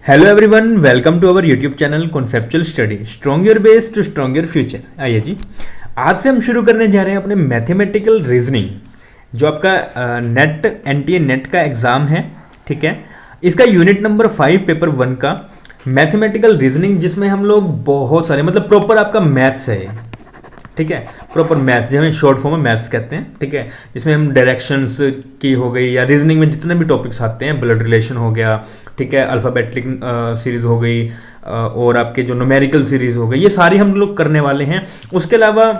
Hello everyone, welcome to our YouTube channel conceptual study strong your base to strong your future. आइए जी, आज से हम शुरू करने जा रहे हैं अपने मैथमेटिकल रीजनिंग, जो आपका नेट एनटीए नेट का एग्ज़ाम है। ठीक है, इसका यूनिट नंबर 5 पेपर 1 का मैथमेटिकल रीजनिंग, जिसमें हम लोग बहुत सारे मतलब प्रॉपर आपका मैथ्स है। ठीक है, प्रॉपर मैथ्स, जिसे हम शॉर्ट फॉर्म में मैथ्स कहते हैं। ठीक है, जिसमें हम डायरेक्शंस की हो गई या रीजनिंग में जितने भी टॉपिक्स आते हैं, ब्लड रिलेशन हो गया, ठीक है, अल्फ़ाबेटिक सीरीज़ हो गई, और आपके जो न्यूमेरिकल सीरीज़ हो गई, ये सारी हम लोग करने वाले हैं। उसके अलावा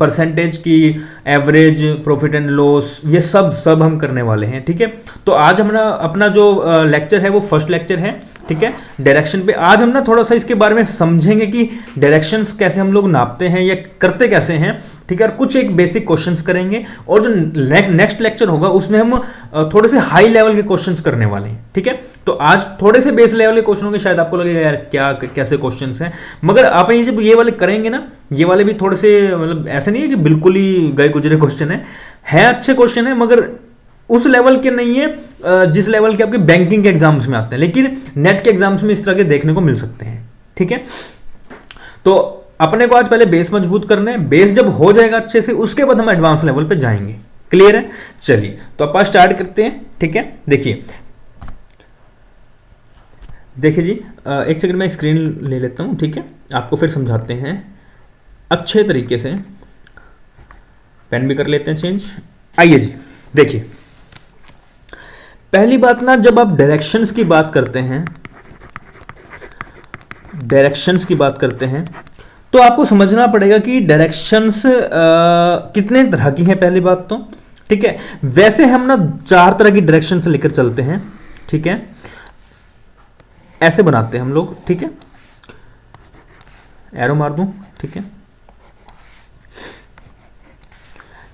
परसेंटेज की, एवरेज, प्रॉफिट एंड लॉस, ये सब हम करने वाले हैं। ठीक है, तो आज हमारा अपना जो लेक्चर है वो फर्स्ट लेक्चर है। ठीक है, डायरेक्शन पे आज हम ना थोड़ा सा इसके बारे में समझेंगे कि डायरेक्शंस कैसे हम लोग नापते हैं या करते कैसे हैं। ठीक है, और कुछ एक बेसिक क्वेश्चंस करेंगे, और जो नेक्स्ट लेक्चर होगा उसमें हम थोड़े से हाई लेवल के क्वेश्चंस करने वाले हैं। ठीक है, तो आज थोड़े से बेस लेवल के क्वेश्चन होंगे, शायद आपको लगेगा यार क्या कैसे क्वेश्चंस हैं, मगर आप ये जब ये वाले करेंगे ना, ये वाले भी थोड़े से मतलब ऐसे नहीं है कि बिल्कुल ही गए गुजरे क्वेश्चन है अच्छे क्वेश्चन है, मगर उस लेवल के नहीं है जिस लेवल के आपके बैंकिंग के एग्जाम्स में आते हैं, लेकिन नेट के एग्जाम्स में इस तरह के देखने को मिल सकते हैं। ठीक है, तो अपने को आज पहले बेस मजबूत करना है। बेस जब हो जाएगा अच्छे से, उसके बाद हम एडवांस लेवल पे जाएंगे। क्लियर है? चलिए, तो आप स्टार्ट करते हैं। ठीक है, देखिए जी, एक सेकंड मैं स्क्रीन ले लेता हूं। ठीक है, आपको फिर समझाते हैं अच्छे तरीके से। पेन भी कर लेते हैं चेंज। आइए जी, देखिए पहली बात ना, जब आप डायरेक्शंस की बात करते हैं, तो आपको समझना पड़ेगा कि डायरेक्शंस कितने तरह की हैं। पहली बात तो ठीक है, वैसे हम ना 4 तरह की डायरेक्शंस लेकर चलते हैं। ठीक है, ऐसे बनाते हैं हम लोग। ठीक है, एरो मार दूं। ठीक है,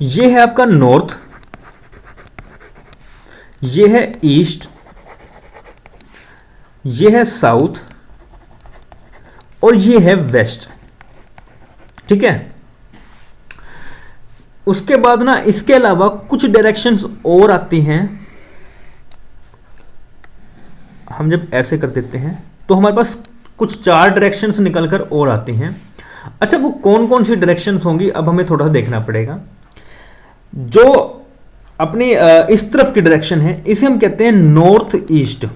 ये है आपका नॉर्थ, ये है ईस्ट, ये है साउथ, और ये है वेस्ट। ठीक है, उसके बाद ना इसके अलावा कुछ डायरेक्शंस और आती हैं। हम जब ऐसे कर देते हैं तो हमारे पास कुछ 4 डायरेक्शंस निकलकर और आती हैं। अच्छा, वो कौन कौन सी डायरेक्शंस होंगी, अब हमें थोड़ा सा देखना पड़ेगा। जो अपनी इस तरफ की डायरेक्शन है, इसे हम कहते हैं नॉर्थ ईस्ट।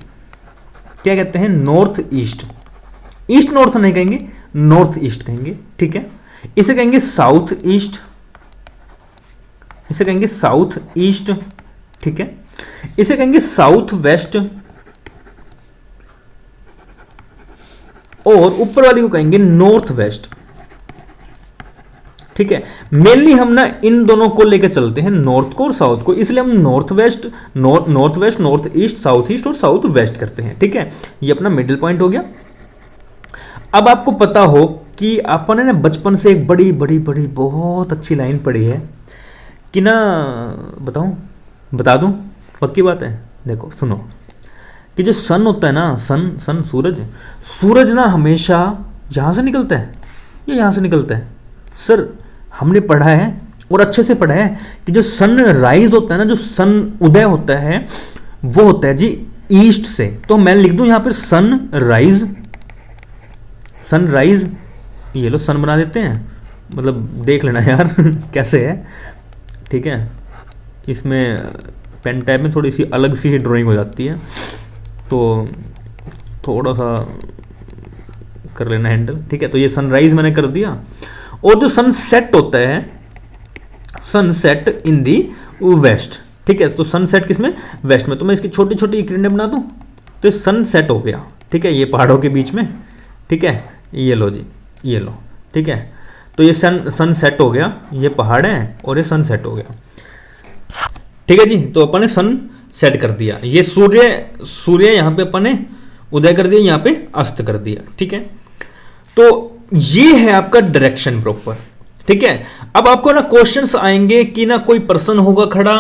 क्या कहते हैं? North east. ईस्ट नॉर्थ नहीं कहेंगे, नॉर्थ ईस्ट कहेंगे। ठीक है, इसे कहेंगे साउथ ईस्ट, इसे कहेंगे साउथ ईस्ट। ठीक है, इसे कहेंगे साउथ वेस्ट, और ऊपर वाली को कहेंगे नॉर्थ वेस्ट। ठीक है, मेनली हम ना इन दोनों को लेकर चलते हैं, नॉर्थ को और साउथ को, इसलिए हम north west, north east, south और साउथ वेस्ट करते हैं। ठीक है, ये अपना मिडिल पॉइंट हो गया। अब आपको पता हो कि आपने ना बचपन से एक बड़ी बड़ी बड़ी बहुत अच्छी लाइन पढ़ी है कि ना, बता दूं, पक्की बात है। देखो सुनो, कि जो सन होता है ना, सन सूरज ना हमेशा यहां से निकलता है या यहां से निकलता है। सर, हमने पढ़ा है और अच्छे से पढ़ा है कि जो सन राइज होता है ना, जो सन उदय होता है, वो होता है जी ईस्ट से। तो मैं लिख दूं यहां पर सनराइज। ये लो सन बना देते हैं, मतलब देख लेना यार कैसे है। ठीक है, इसमें पेन टैब में थोड़ी सी अलग सी ही ड्राइंग हो जाती है, तो थोड़ा सा कर लेना हैंडल। ठीक है, तो ये सनराइज मैंने कर दिया। और जो सनसेट होता है, सनसेट इन दी वेस्ट। ठीक है, तो सनसेट किसमें? वेस्ट में। तो मैं इसकी छोटी छोटी किरणें बना दूं तो सनसेट हो गया। ठीक है, ये पहाड़ों के बीच में। ठीक है, ये लो जी, ये लो। ठीक है, तो ये सनसेट हो गया, ये पहाड़ है और ये सनसेट हो गया। ठीक है जी, तो अपन ने सन सेट कर दिया, ये सूर्य यहां पे अपन ने उदय कर दिया, यहां पे अस्त कर दिया। ठीक है, तो ये है आपका डायरेक्शन प्रॉपर। ठीक है, अब आपको ना क्वेश्चंस आएंगे कि ना कोई पर्सन होगा खड़ा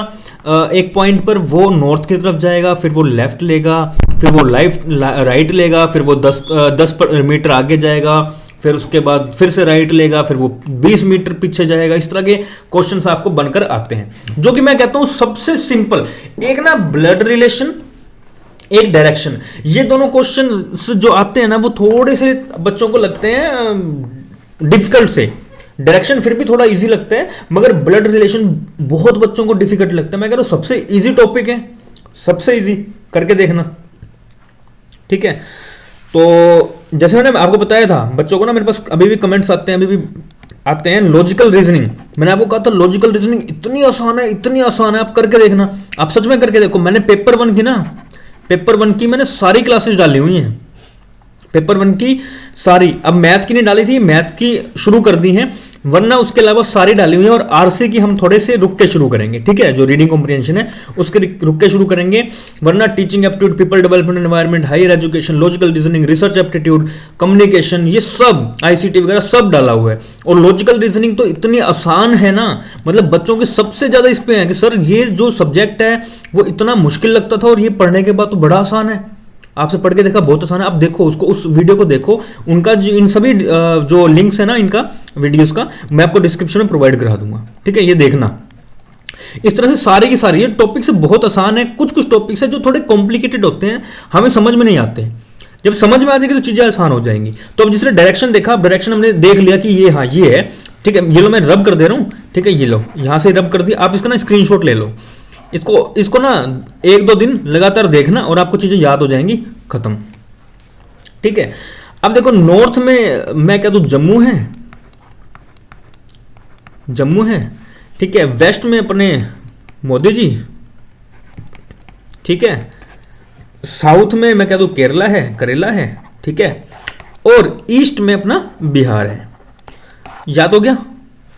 एक पॉइंट पर, वो नॉर्थ की तरफ जाएगा, फिर वो लेफ्ट लेगा, फिर वो राइट लेगा, फिर वो 10 मीटर आगे जाएगा, फिर उसके बाद फिर से राइट लेगा, फिर वो 20 मीटर पीछे जाएगा। इस तरह के क्वेश्चंस आपको बनकर आते हैं, जो कि मैं कहता हूं सबसे सिंपल एक ना ब्लड रिलेशन एक डायरेक्शन। ये दोनों क्वेश्चन जो आते हैं ना वो थोड़े से बच्चों को लगते हैं डिफिकल्ट से। डायरेक्शन फिर भी थोड़ा इजी लगता है, मगर ब्लड रिलेशन बहुत बच्चों को डिफिकल्ट लगता है। मैं कह रहा हूं सबसे इजी टॉपिक है, सबसे इजी, करके देखना, ठीक है। तो जैसे मैंने आपको बताया था, बच्चों को ना मेरे पास अभी भी कमेंट्स आते हैं, अभी भी आते हैं, लॉजिकल रीजनिंग। मैंने आपको कहा था लॉजिकल रीजनिंग इतनी आसान है, इतनी आसान है, आप करके देखना। आप सच में करके देखो। मैंने पेपर 1 की ना, पेपर 1 की मैंने सारी क्लासेस डाली हुई हैं, पेपर 1 की सारी। अब मैथ की नहीं डाली थी, मैथ की शुरू कर दी है, वरना उसके अलावा सारी डाली हुई है। और आरसी की हम थोड़े से रुक के शुरू करेंगे, ठीक है। जो रीडिंग कॉम्प्रिहेंशन है उसके रुक के शुरू करेंगे, वरना teaching aptitude, people development environment, higher education, logical reasoning, research aptitude, communication, ये सब आईसीटी वगैरह सब डाला हुआ है। और लॉजिकल रीजनिंग तो इतनी आसान है ना, मतलब बच्चों के सबसे ज्यादा इस पे है कि सर ये जो सब्जेक्ट है वो इतना मुश्किल लगता था और ये पढ़ने के बाद तो बड़ा आसान है। आपसे पढ़ के देखा बहुत आसान है। आप देखो उसको, उस वीडियो को देखो, उनका जो इन सभी जो लिंक्स है ना इनका वीडियोस का, मैं आपको डिस्क्रिप्शन में प्रोवाइड करा दूंगा, ठीक है। ये देखना, इस तरह से सारे की सारी, ये टॉपिक्स बहुत आसान है। कुछ कुछ टॉपिक्स है जो थोड़े कॉम्प्लिकेटेड होते हैं, हमें समझ में नहीं आते। जब समझ में आ जाएगी तो चीजें आसान हो जाएंगी। तो अब जिसने डायरेक्शन देखा, डायरेक्शन हमने देख लिया कि ये, हाँ ये है, ठीक है। ये लो, मैं रब कर दे रहा हूं, ठीक है। ये लो, यहां से रब कर दिया। आप इसका ना स्क्रीनशॉट ले लो, इसको ना 1-2 दिन लगातार देखना और आपको चीजें याद हो जाएंगी, खत्म, ठीक है। अब देखो, नॉर्थ में मैं कह दूं जम्मू है, जम्मू है, ठीक है। वेस्ट में अपने मोदी जी, ठीक है। साउथ में मैं कह दूं केरला है, करेला है, ठीक है। और ईस्ट में अपना बिहार है। याद हो गया?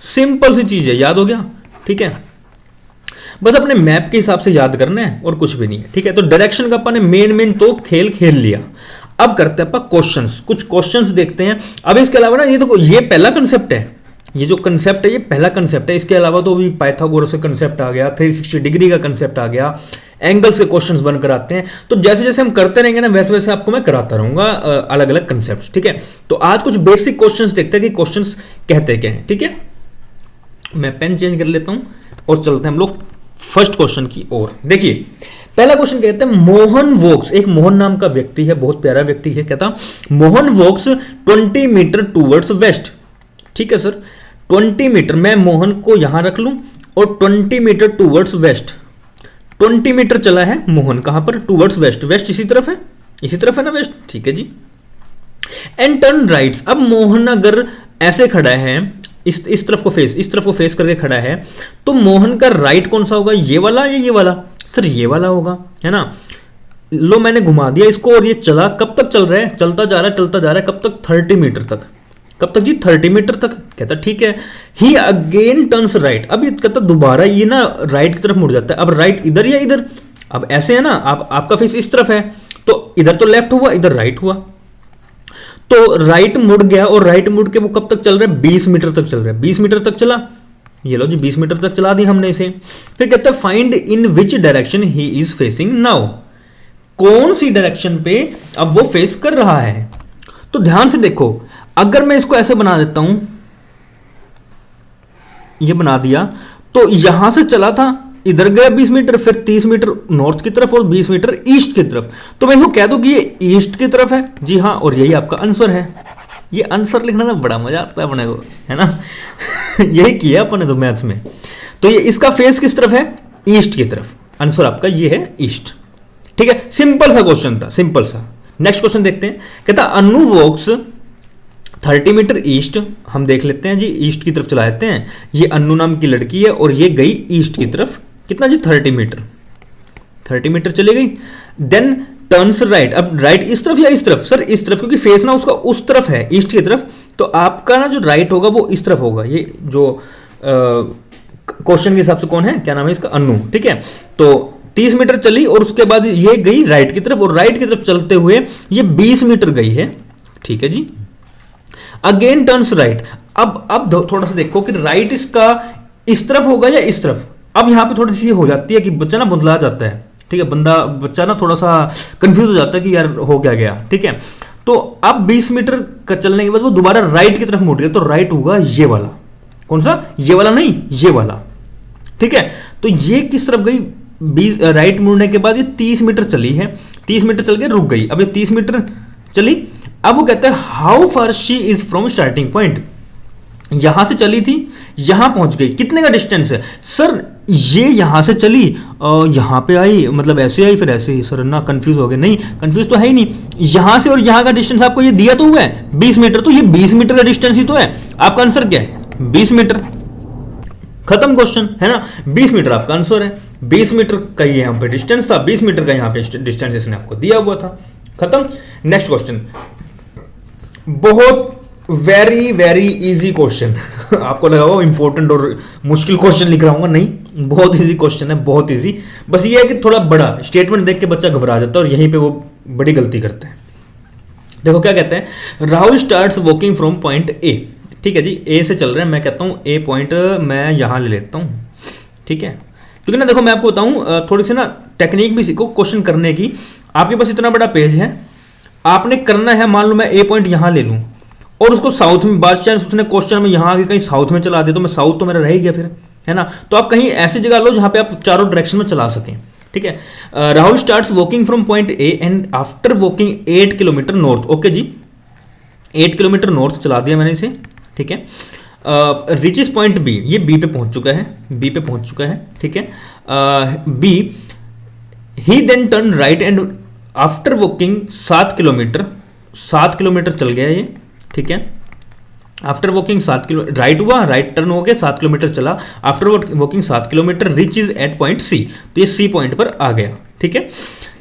सिंपल सी चीज है, याद हो गया, ठीक है। बस अपने मैप के हिसाब से याद करना है और कुछ भी नहीं है, ठीक है। तो डायरेक्शन का अपन ने मेन तो खेल लिया। अब करते हैं अपन क्वेश्चंस, कुछ क्वेश्चंस देखते हैं। अब इसके अलावा ना, ये देखो, ये पहला कंसेप्ट है, ये जो कंसेप्ट है ये पहला कंसेप्ट है। इसके अलावा तो अभी पाइथागोरस का कंसेप्ट आ गया, 360 डिग्री का कंसेप्ट आ गया, एंगल्स के क्वेश्चंस बनकर आते हैं। तो जैसे जैसे हम करते रहेंगे ना, वैसे वैसे आपको मैं कराता रहूंगा अलग अलग कंसेप्ट, ठीक है। तो आज कुछ बेसिक क्वेश्चंस देखते हैं कि क्वेश्चंस कहते क्या है, ठीक है। मैं पेन चेंज कर लेता हूं और चलते हैं हम लोग फर्स्ट क्वेश्चन की ओर। देखिए, पहला क्वेश्चन कहते हैं, मोहन वॉक्स, एक मोहन नाम का व्यक्ति है, बहुत प्यारा व्यक्ति है, कहता मोहन वॉक्स 20 मीटर टूवर्ड्स वेस्ट, ठीक है सर। 20 मीटर, मैं मोहन को यहां रख लूं और 20 मीटर टूवर्ड्स वेस्ट, 20 मीटर चला है मोहन, कहां पर? Towards waste. वेस्ट इसी तरफ है, इसी तरफ है ना वेस्ट, ठीक है जी। एंड टर्न राइट्स, अब मोहन अगर ऐसे खड़ा है, इस तरफ को फेस, इस तरफ को फेस करके खड़ा है, तो मोहन का राइट कौन सा होगा? ये वाला या ये वाला? सर ये वाला होगा, है ना। लो, मैंने घुमा दिया इसको और ये चला, कब तक चल रहा है? चलता जा रहा है, चलता जा रहा है, कब तक? 30 मीटर तक। कब तक जी? 30 मीटर तक। कहता ठीक है। ही अगेन टर्न्स राइट, अब ये कहता दोबारा ये ना राइट की तरफ मुड़ जाता है। अब राइट इधर या इधर? अब ऐसे है ना, आपका फेस इस तरफ है, तो इधर तो लेफ्ट हुआ, इधर राइट हुआ। तो राइट मुड़ गया, और राइट मुड़ के वो कब तक चल रहा है? 20 मीटर तक चल रहा है। 20 मीटर तक चला, ये लो जी 20 मीटर तक चला दी हमने इसे। फिर कहते हैं find in which direction he is facing now, कौन सी डायरेक्शन पे अब वो फेस कर रहा है। तो ध्यान से देखो, अगर मैं इसको ऐसे बना देता हूं, ये बना दिया, तो यहां से चला था, इधर गया 20 मीटर, फिर 30 मीटर नॉर्थ की तरफ और 20 मीटर ईस्ट की तरफ। तो मैं इसको कह दूं कि ये ईस्ट की तरफ है, जी हाँ, और यही आपका आंसर है। ये आंसर लिखने में बड़ा मजा आता है अपने को, है ना। यही किया अपने तो मैथ्स में। तो ये इसका फेस किस तरफ है? ईस्ट की तरफ। आंसर आपका ये है ईस्ट, ठीक है। सिंपल सा क्वेश्चन था, सिंपल सा। नेक्स्ट क्वेश्चन देखते हैं। कहता अनु वॉक्स 30 मीटर ईस्ट, हम देख लेते हैं जी, ईस्ट की तरफ चला जाते हैं। ये अन्नू नाम की लड़की है और ये गई ईस्ट की तरफ, कितना जी? 30 मीटर, 30 मीटर चली गई। देन टर्न्स राइट, अब राइट इस तरफ या इस तरफ? सर इस तरफ, क्योंकि फेस ना उसका उस तरफ है, ईस्ट की तरफ। तो आपका ना जो राइट होगा वो इस तरफ होगा। ये जो क्वेश्चन के हिसाब से कौन है, क्या नाम है इसका? अन्नू, ठीक है। तो 30 मीटर चली और उसके बाद ये गई राइट की तरफ, और राइट की तरफ चलते हुए ये 20 मीटर गई है, ठीक है जी। अगेन टर्न्स राइट, अब थोड़ा सा देखो कि राइट इसका इस तरफ होगा या इस तरफ। अब यहां पे थोड़ी सी हो जाती है कि बच्चा ना बुंदला जाता है, ठीक है। बच्चा ना थोड़ा सा कंफ्यूज हो जाता है कि यार हो क्या गया, ठीक है। तो अब 20 मीटर का चलने के बाद वो दोबारा राइट की तरफ मुड़ गया, तो राइट होगा ये वाला। कौन सा? ये वाला नहीं, ये वाला, ठीक है। तो ये किस तरफ गई? 20 राइट मुड़ने के बाद ये 30 मीटर चली है, 30 मीटर चल के रुक गई। अब ये 30 मीटर चली, अब वो कहते हैं how far she is from starting point, यहां से चली थी यहां पहुंच गई, कितने का डिस्टेंस है सर, ये यहां से चली यहां पे आई, मतलब ऐसे आई फिर ऐसे ही, सर ना कंफ्यूज हो गए, नहीं कंफ्यूज तो है ही नहीं, यहां से और यहां का डिस्टेंस आपको ये दिया तो हुआ है 20 मीटर, तो ये 20 मीटर का डिस्टेंस ही तो है, आपका आंसर क्या है 20 मीटर, खत्म क्वेश्चन है ना, 20 मीटर आपका आंसर है, 20 मीटर का ये यहाँ पे डिस्टेंस था, 20 मीटर का यहाँ पे डिस्टेंस इसने आपको दिया हुआ था, खत्म। नेक्स्ट क्वेश्चन, बहुत वेरी वेरी इजी क्वेश्चन आपको लगा वो इंपॉर्टेंट और मुश्किल क्वेश्चन लिख रहा हूँ, नहीं बहुत इजी क्वेश्चन है, बहुत इजी, बस ये है कि थोड़ा बड़ा स्टेटमेंट देख के बच्चा घबरा जाता है और यहीं पे वो बड़ी गलती करते हैं। देखो क्या कहते हैं, Rahul starts walking from point ए, ठीक है जी, ए से चल रहे हैं, मैं कहता हूँ ए पॉइंट मैं यहां ले लेता हूं, ठीक है, क्योंकि ना देखो मैं आपको बताऊं थोड़ी सी ना टेक्निक भी सीखो क्वेश्चन करने की। आपके पास इतना बड़ा पेज है, आपने करना है, मान लो मैं ए पॉइंट यहां ले लूं और उसको साउथ में, बाय चांस उसने क्वेश्चन में यहां आके कहीं साउथ में चला दे तो मैं साउथ तो मेरा रह गया फिर, है ना, तो आप कहीं ऐसी जगह लो जहां पे आप चारों डायरेक्शन में चला सकें, ठीक है। Rahul starts walking from point A and after walking 8 kilometre north, okay जी 8 किलोमीटर नॉर्थ चला दिया मैंने इसे, ठीक है। रिचेस पॉइंट बी, ये बी पे पहुंच चुका है, बी पे पहुंच चुका है, ठीक है। B he then turn right and after walking 7 kilometre चल गया ये, ठीक है, आफ्टर वॉकिंग 7 किलोमीटर राइट हुआ, राइट टर्न हो गया 7 किलोमीटर चला, after walking 7 kilometre reach is at point C, तो ये सी पॉइंट पर आ गया, ठीक है।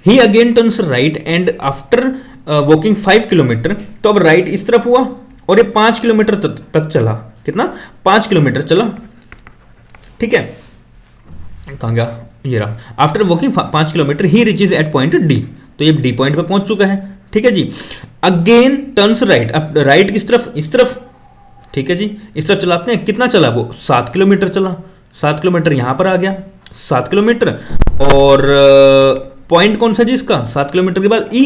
He again turns right and after walking 5 kilometre, तो अब राइट इस तरफ हुआ और ये 5 किलोमीटर तक चला, कितना 5 किलोमीटर चला, ठीक है, कहां गया ये रहा, आफ्टर वॉकिंग 5 किलोमीटर ही रिचेज एट पॉइंट डी, तो ये डी पॉइंट पे पहुंच चुका है, ठीक है जी। अगेन टर्न्स राइट, अब राइट किस तरफ, इस तरफ, ठीक है जी, इस तरफ चलाते हैं, कितना चला वो 7 किलोमीटर चला, 7 किलोमीटर यहां पर आ गया 7 किलोमीटर, और पॉइंट कौन सा जी इसका 7 किलोमीटर के बाद ई,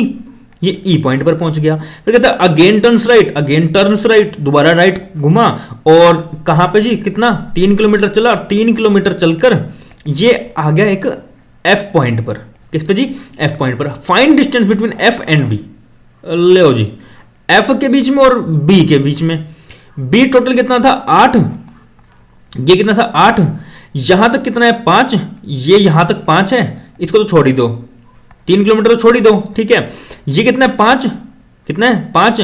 ये ई पॉइंट पर पहुंच गया, फिर कहता है अगेन टर्न्स राइट, दोबारा राइट घुमा और कहां पे जी कितना 3 किलोमीटर चला, और 3 किलोमीटर चलकर ये आ गया एक एफ पॉइंट पर, किस पे जी एफ पॉइंट पर। Find distance between F and B, ले जी एफ के बीच में और बी के बीच में, बी टोटल कितना था 8, ये कितना था 8, यहां तक कितना है 5, ये यहां तक 5 है, इसको तो छोड़ ही दो, 3 किलोमीटर तो छोड़ ही दो, ठीक है, ये कितना है 5, कितना है 5,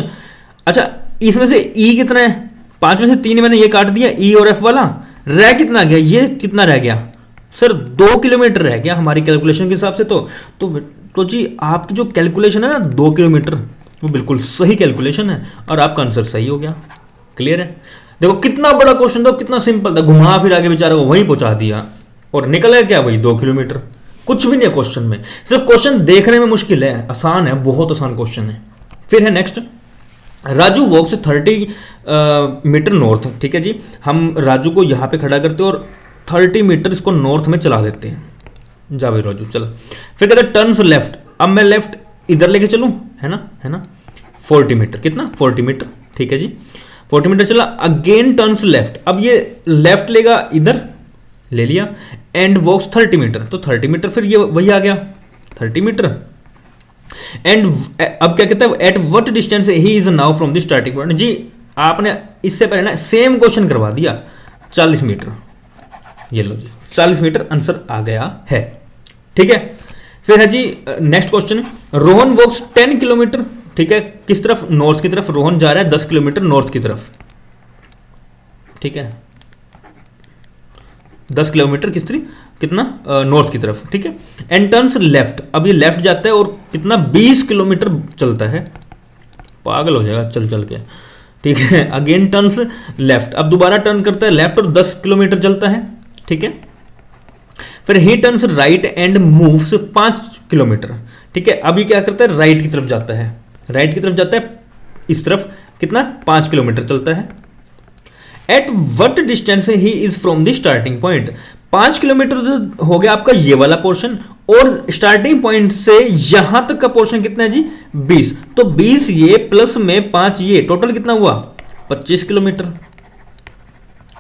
अच्छा इसमें से ई कितना है 5 में से 3 मैंने ये काट दिया, ई और एफ वाला, रह कितना गया, ये कितना रह गया सर 2 किलोमीटर रह गया हमारी कैलकुलेशन के हिसाब से, तो जी आपकी जो कैलकुलेशन है ना 2 किलोमीटर, वो बिल्कुल सही कैलकुलेशन है और आपका आंसर सही हो गया, क्लियर है। देखो कितना बड़ा क्वेश्चन था, कितना सिंपल था, घुमा फिर आगे बेचारे को वहीं पहुंचा दिया और निकल गया क्या वही 2 किलोमीटर, कुछ भी नहीं है क्वेश्चन में, सिर्फ क्वेश्चन देखने में मुश्किल है, आसान है, बहुत आसान क्वेश्चन है। फिर है नेक्स्ट, राजू वॉक्स 30 मीटर नॉर्थ, ठीक है जी, हम राजू को यहां पे खड़ा करते हैं और 30 मीटर इसको नॉर्थ में चला देते हैं, जा भाई राजू चल, फिर कहते हैं टर्न्स लेफ्ट, अब मैं लेफ्ट इधर लेके चलूं, है ना 40 मीटर, कितना 40 मीटर, ठीक है जी 40 मीटर चला, अगेन टर्न्स लेफ्ट, अब ये लेफ्ट लेगा इधर ले लिया, एंड वॉक्स 30 मीटर, तो 30 मीटर फिर ये वही आ गया 30 मीटर, एंड अब क्या कहता है at what distance he is now from the starting point, जी आपने इससे पहले ना सेम क्वेश्चन करवा दिया 40 मीटर, ये लो जी 40 मीटर आंसर आ गया है, ठीक है। फिर है जी नेक्स्ट क्वेश्चन, रोहन वॉक्स 10 किलोमीटर, ठीक है, किस तरफ नॉर्थ की तरफ, रोहन जा रहा है 10 किलोमीटर नॉर्थ की तरफ, ठीक है 10 किलोमीटर किस तरफ, कितना नॉर्थ की तरफ, ठीक है, एंड टर्न्स लेफ्ट, अब ये लेफ्ट जाता है और कितना 20 किलोमीटर चलता है, पागल हो जाएगा चल चल के, ठीक है, अगेन टर्न्स लेफ्ट, अब दोबारा टर्न करता है लेफ्ट और 10 किलोमीटर चलता है, ठीक है, फिर ही turns right and moves 5 kilometre, ठीक है, अभी क्या करता है राइट की तरफ जाता है, राइट की तरफ जाता है इस तरफ, कितना 5 किलोमीटर चलता है, at what distance he is from the starting point, 5 kilometre हो गया आपका ये वाला पोर्शन, और स्टार्टिंग पॉइंट से यहां तक का पोर्शन कितना है जी 20, तो 20 ये प्लस में 5 ये, टोटल कितना हुआ 25 किलोमीटर,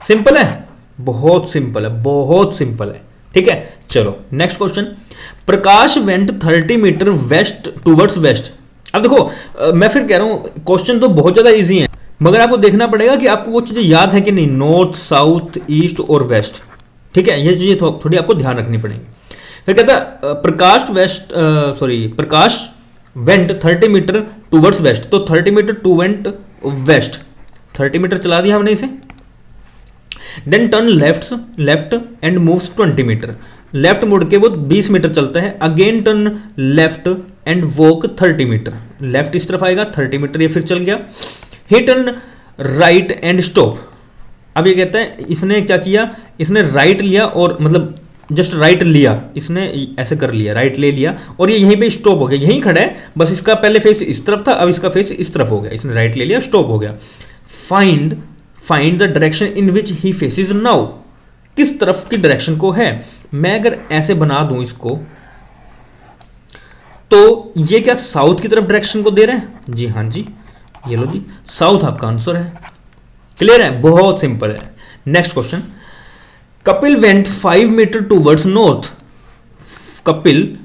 सिंपल है, बहुत सिंपल है, बहुत सिंपल है, ठीक है, चलो next question, Prakash went 30 metre west towards west. अब देखो मैं फिर कह रहा हूं क्वेश्चन तो बहुत ज्यादा इजी है, मगर आपको देखना पड़ेगा कि आपको वो चीजें याद है कि नहीं, नॉर्थ साउथ ईस्ट और वेस्ट, ठीक है, ये चीजें थोड़ी आपको ध्यान रखनी पड़ेगी। फिर कहता है Prakash went 30 metre towards west, तो 30 metre to went west, 30 metre चला दिया हमने इसे। Then turn left and moves 20 metre, left मुड़ के वो 20 मीटर चलता है। Again turn left and walk 30 metre, left इस तरफ आएगा 30 मीटर, ये फिर चल गया। He turn right and stop. अब ये कहता है इसने क्या किया, इसने राइट लिया और मतलब जस्ट राइट लिया, इसने ऐसे कर लिया, राइट ले लिया और ये यहीं पे स्टॉप हो गया, यहीं खड़ा है, बस इसका पहले फेस इस तरफ था, अब इसका फेस इस तरफ हो गया, इसने राइट ले लिया, स्टॉप हो गया। Find the direction in which he faces now, किस तरफ की डायरेक्शन को है। मैं अगर ऐसे बना दूं इसको, तो ये क्या साउथ की तरफ डायरेक्शन को दे रहे हैं? जी हाँ जी, ये लो जी, साउथ आपका आंसर है। क्लियर है, बहुत सिंपल है। Next question, Kapil went 5 metre towards north. Kapil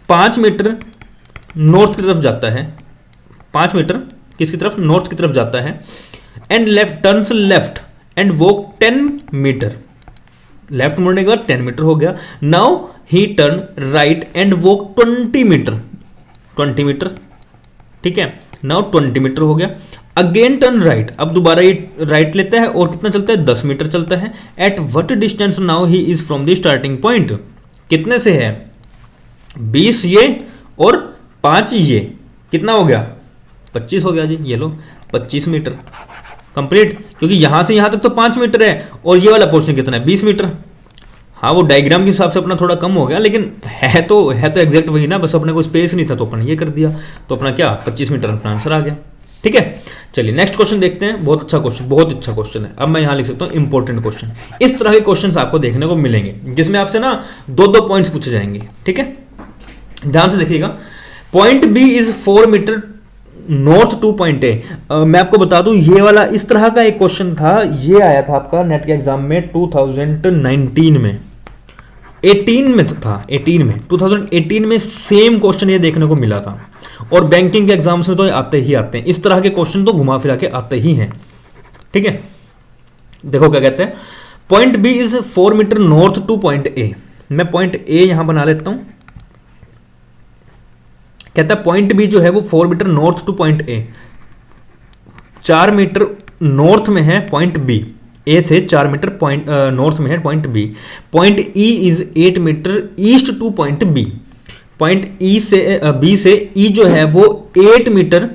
5 metre north की तरफ जाता है, 5 मीटर किसकी तरफ? नॉर्थ की तरफ जाता है। And turns left and walk 10 metre, left मुड़ने के बाद 10 मीटर हो गया। Now he turn right and walk 20 metre, 20 metre, ठीक है, नाउ 20 मीटर हो गया। अगेन टर्न राइट, अब दोबारा ये राइट लेता है और कितना चलता है? 10 मीटर चलता है। At what distance now he is from the starting point, कितने से है? 20 ये और 5 ये, कितना हो गया? 25 हो गया जी, ये लो 25 मीटर कंप्लीट, क्योंकि यहां से यहां तक तो 5 मीटर है और ये वाला पोर्शन कितना है? 20 मीटर। हाँ वो डायग्राम के हिसाब से अपना थोड़ा कम हो गया, लेकिन है तो एग्जैक्ट वही ना, बस अपने को स्पेस नहीं था तो अपन ये कर दिया, तो अपना क्या 25 मीटर अपना आंसर आ गया। ठीक है, चलिए नेक्स्ट क्वेश्चन देखते हैं। बहुत अच्छा क्वेश्चन, बहुत अच्छा क्वेश्चन है। अब मैं यहां लिख सकता हूं इंपॉर्टेंट क्वेश्चन। इस तरह के क्वेश्चंस आपको देखने को मिलेंगे जिसमें आपसे ना 2-2 पॉइंट्स पूछे जाएंगे। ठीक है, ध्यान से देखिएगा। Point B is 4 metre north to point A. मैं आपको बता दूं ये वाला इस तरह का एक क्वेश्चन था, ये आया था आपका नेट के एग्जाम में 2019 में, 18 में था, 18 में 2018 में सेम क्वेश्चन ये देखने को मिला था। और बैंकिंग के एग्जाम्स में तो आते ही आते हैं इस तरह के क्वेश्चन, तो घुमा फिरा के आते ही हैं। ठीक है, देखो क्या कहते हैं। Point B is 4 metre north to point A. मैं पॉइंट ए यहां बना लेता हूं। कहता है पॉइंट बी जो है वो 4 metre north to point A, 4 metre north में है पॉइंट बी, ए से 4 मीटर पॉइंट नॉर्थ में है point B. Point E is 8 metre east to point B. Point E से बी से ई जो है वो 8 मीटर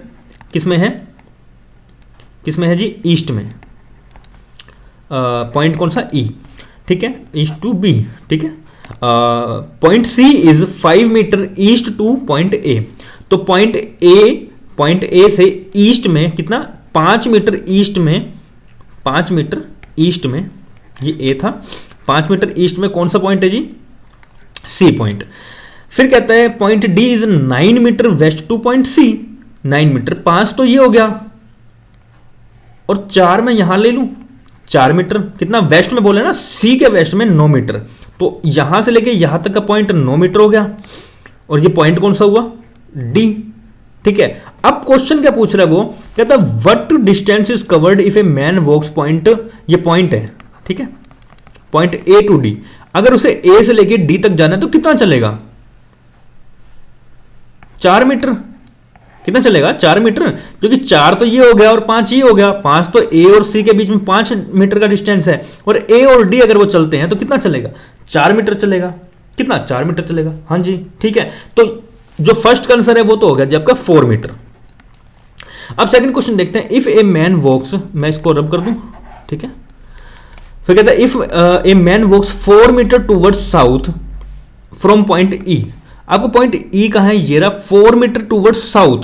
किसमें है? किसमें है जी? ईस्ट में। पॉइंट कौन सा? ई। ठीक है, ईस्ट टू बी। ठीक है, point C is 5 metre east to point A. तो पॉइंट ए से ईस्ट में कितना? 5 मीटर ईस्ट में, 5 मीटर ईस्ट में, ये ए था, 5 मीटर ईस्ट में कौन सा पॉइंट है जी? C point. फिर कहता है point D is 9 metre west to point C. 9 metre, 5 तो ये हो गया और 4 मैं यहां ले लूं, 4 मीटर कितना? वेस्ट में बोले ना, सी के वेस्ट में 9 मीटर, तो यहां से लेके यहां तक का पॉइंट 9 मीटर हो गया। और ये पॉइंट कौन सा हुआ? डी। ठीक है, अब क्वेश्चन क्या पूछ रहा है वो? कहता है what distance is covered if a man walks point, ये पॉइंट है, ठीक है, पॉइंट ए टू डी। अगर उसे ए से लेके डी तक जाना है तो कितना चलेगा? 4 मीटर। कितना चलेगा? 4 मीटर, क्योंकि 4 तो ये हो गया और 5 ये हो गया, 5 तो ए और सी के बीच में 5 मीटर का डिस्टेंस है, और ए और डी अगर वो चलते हैं तो कितना चलेगा? 4 मीटर चलेगा। कितना? 4 मीटर चलेगा। हाँ जी, ठीक है, तो जो फर्स्ट का आंसर है वो तो हो गया जी आपका 4 मीटर। अब सेकंड क्वेश्चन देखते हैं। इफ ए मैन वॉक्स, मैं इसको रब कर दूं, ठीक है, फिर कहता है if a man walks 4 metre towards south from point E. आपको पॉइंट ई कहां है? ये रहा, 4 मीटर टूवर्ड्स साउथ।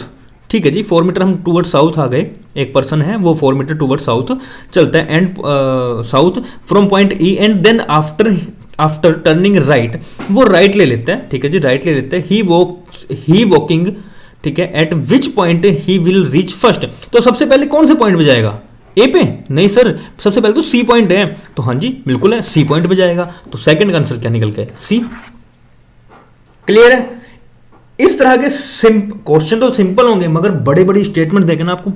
ठीक है जी, 4 मीटर हम टूवर्ड्स साउथ आ गए, एक पर्सन है वो 4 मीटर टूवर्ड्स साउथ चलता है, and south from point E, and then after turning right, वो राइट ले लेता है। ठीक है जी, राइट ले लेता है। ही वॉकिंग, ठीक है, eight which point he will reach first. तो सबसे पहले कौन से पॉइंट पे जाएगा? ए पे? नहीं सर, सबसे पहले तो सी पॉइंट है। तो हाँ जी बिल्कुल है, सी पॉइंट पे जाएगा। तो सेकंड का आंसर क्या निकल के? सी। क्लियर है? इस तरह के क्वेश्चन तो सिंपल होंगे, मगर बड़े बड़ी स्टेटमेंट देके ना आपको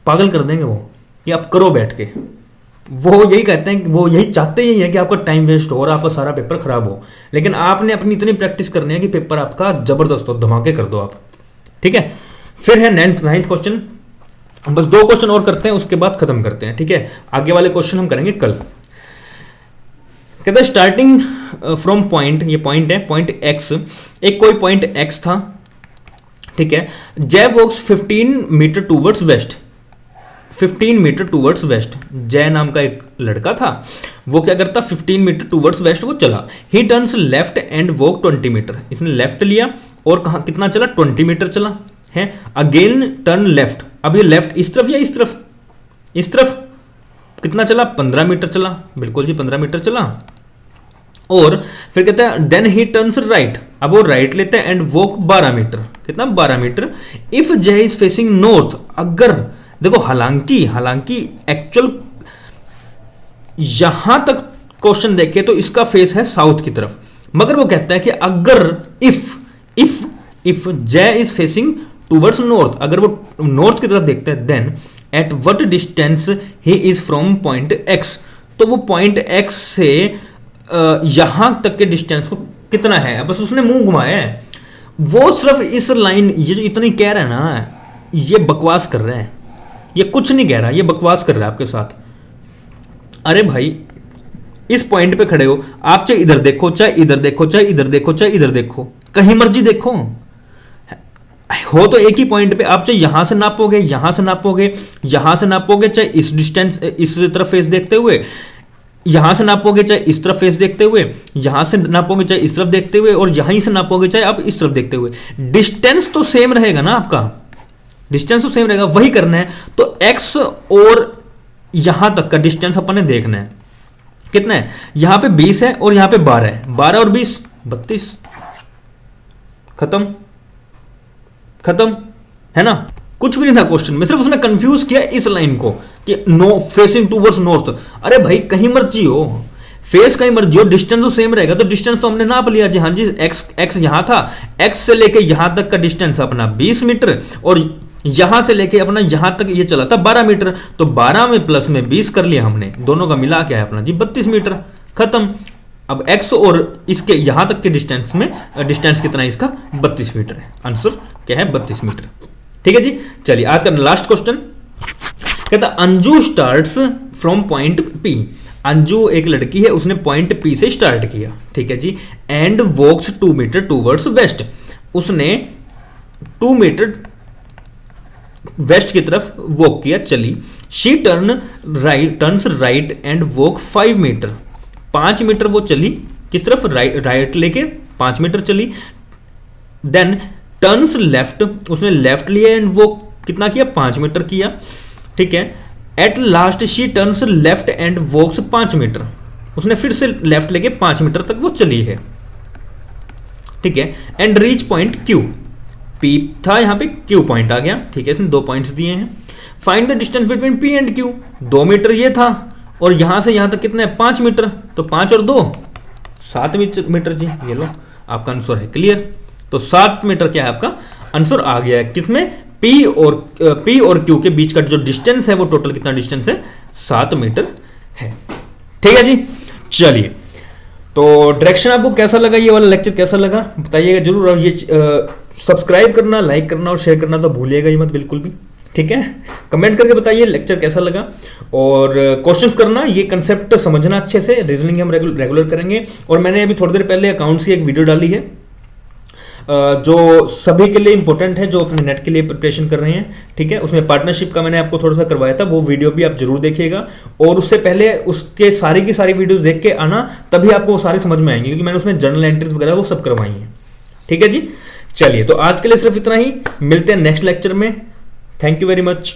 पागल कर देंगे वो, कि आप करो बैठ के। वो यही कहते हैं, वो यही चाहते ही है कि आपका टाइम वेस्ट हो और आपका सारा पेपर खराब हो। लेकिन आपने अपनी इतनी प्रैक्टिस करनी है कि पेपर आपका जबरदस्त हो, धमाके कर दो आप। ठीक है, फिर है नाइन्थ क्वेश्चन। बस 2 क्वेश्चन और करते हैं, उसके बाद खत्म करते हैं। ठीक है, आगे वाले क्वेश्चन हम करेंगे कल। कहता है स्टार्टिंग फ्रॉम पॉइंट, ये पॉइंट है, पॉइंट एक्स, एक कोई पॉइंट एक्स था। ठीक है, Jay walks 15 metre towards west, 15 metre towards west. Jay नाम का एक लड़का था, वो क्या करता, 15 मीटर टूवर्ड्स वेस्ट वो चला। He turns left and walk 20 metre, इसने लेफ्ट लिया और कहा कितना चला, 20 मीटर चला है। अगेन टर्न लेफ्ट, अब ये लेफ्ट इस तरफ या इस तरफ, इस तरफ, कितना चला, 15 मीटर चला। बिल्कुल जी 15 मीटर चला। और फिर कहता है देन ही टर्न्स राइट, अब वो राइट लेते हैं एंड वॉक 12 मीटर, कितना, 12 मीटर। इफ जय इज फेसिंग नॉर्थ, अगर देखो हालांकि एक्चुअल यहां तक क्वेश्चन देखे तो इसका फेस है साउथ की तरफ, मगर वो कहता है कि अगर इफ जय इज फेसिंग टूवर्ड्स नॉर्थ, अगर वो नॉर्थ की तरफ देखते हैं, then at what distance he is from point X, तो वो पॉइंट एक्स से यहां तक के डिस्टेंस को कितना है। बस उसने मुंह घुमाया है, वो सिर्फ इस लाइन, ये जो इतनी कह रहा है ना, ये बकवास कर रहे हैं, ये कुछ नहीं कह रहा, ये बकवास कर रहा है आपके साथ। अरे भाई इस पॉइंट पे खड़े हो आप, चाहे इधर देखो, चाहे इधर देखो, चाहे इधर देखो, चाहे इधर देखो, कहीं मर्जी देखो, हो तो एक ही पॉइंट पे। आप चाहे यहां से नापोगे, यहां से नापोगे, यहां से नापोगे, चाहे इस डिस्टेंस, इस तरफ फेस देखते हुए, यहां से नापोगे, चाहे इस तरफ फेस देखते हुए, यहां से नापोगे, चाहे इस तरफ देखते हुए, और यहीं से नापोगे, चाहे आप इस तरफ देखते हुए, डिस्टेंस तो सेम रहेगा ना आपका, डिस्टेंस तो सेम रहेगा, वही करना है। तो एक्स और यहां तक का डिस्टेंस अपन ने देखना है, कितना है, यहां पे 20 है और यहां पे 12 है, 12 और 20 32, खत्म है ना। कुछ भी नहीं था क्वेश्चन में, सिर्फ उसने कंफ्यूज किया इस लाइन को कि नो फेसिंग टूवर्ड्स नॉर्थ। अरे भाई कहीं मर्जी हो, फेस कहीं मर्जी हो, डिस्टेंस तो सेम रहेगा। तो डिस्टेंस तो हमने नाप लिया जी, हाँ जी, एक्स यहां था, एक्स से लेके यहां तक का डिस्टेंस अपना 20 मीटर, और यहां से लेके अपना यहां तक ये चला था 12 मीटर। तो 12 में प्लस में 20 कर लिया हमने, दोनों का मिला क्या है अपना जी 32 मीटर, खत्म। अब x और इसके यहां तक के डिस्टेंस में डिस्टेंस कितना है इसका, 32 मीटर है। आंसर क्या है, 32 मीटर। ठीक है जी, चलिए आज का लास्ट क्वेश्चन। कहता Anju starts from point P, Anju एक लड़की है, उसने पॉइंट पी से स्टार्ट किया, ठीक है जी, and walks 2 metre towards west, उसने 2 मीटर वेस्ट की तरफ वॉक किया, चली। She turns right and walk 5 metre, 5 metre वो चली, किस तरफ, राइट लेके 5 मीटर चली। देन टर्न्स लेफ्ट, उसने लेफ्ट लिया एंड वो कितना किया, 5 मीटर किया, ठीक है। At last she turns left and walks 5 metre, उसने फिर से लेफ्ट लेके 5 मीटर तक वो चली है, ठीक है। And reach point Q, P था यहां पे, क्यू पॉइंट आ गया, ठीक है, इसने 2 पॉइंट्स दिए हैं। Find the distance between P and Q, 2 metre ये था और यहां से यहां तक कितना है, 5 मीटर, तो 5 और 2 7 मीटर जी, ये लो आपका आंसर है। क्लियर, तो 7 मीटर क्या है आपका आंसर आ गया है, किसमें, पी और क्यू के बीच का जो डिस्टेंस है वो टोटल कितना डिस्टेंस है, 7 मीटर है। ठीक है जी, चलिए तो डायरेक्शन आपको कैसा लगा, ये वाला लेक्चर कैसा लगा बताइएगा जरूर, और ये सब्सक्राइब करना, लाइक करना और शेयर करना तो भूलिएगा ही मत बिल्कुल भी, ठीक है। कमेंट करके बताइए लेक्चर कैसा लगा, और क्वेश्चंस करना, ये कंसेप्ट समझना अच्छे से, रीजनिंग हम रेगुलर करेंगे। और मैंने अभी थोड़ी देर पहले अकाउंट्स की एक वीडियो डाली है जो सभी के लिए इंपॉर्टेंट है, जो अपने नेट के लिए प्रिपरेशन कर रहे हैं, ठीक है। उसमें पार्टनरशिप का मैंने आपको थोड़ा सा करवाया था, वो वीडियो भी आप जरूर देखिएगा, और उससे पहले उसके सारी की सारी वीडियोस देख के आना, तभी आपको वो सारी समझ में आएंगी, क्योंकि मैंने उसमें जर्नल एंट्रीज वगैरह वो सब करवाई हैं, ठीक है जी। चलिए तो आज के लिए सिर्फ इतना ही, मिलते हैं नेक्स्ट लेक्चर में। Thank you very much.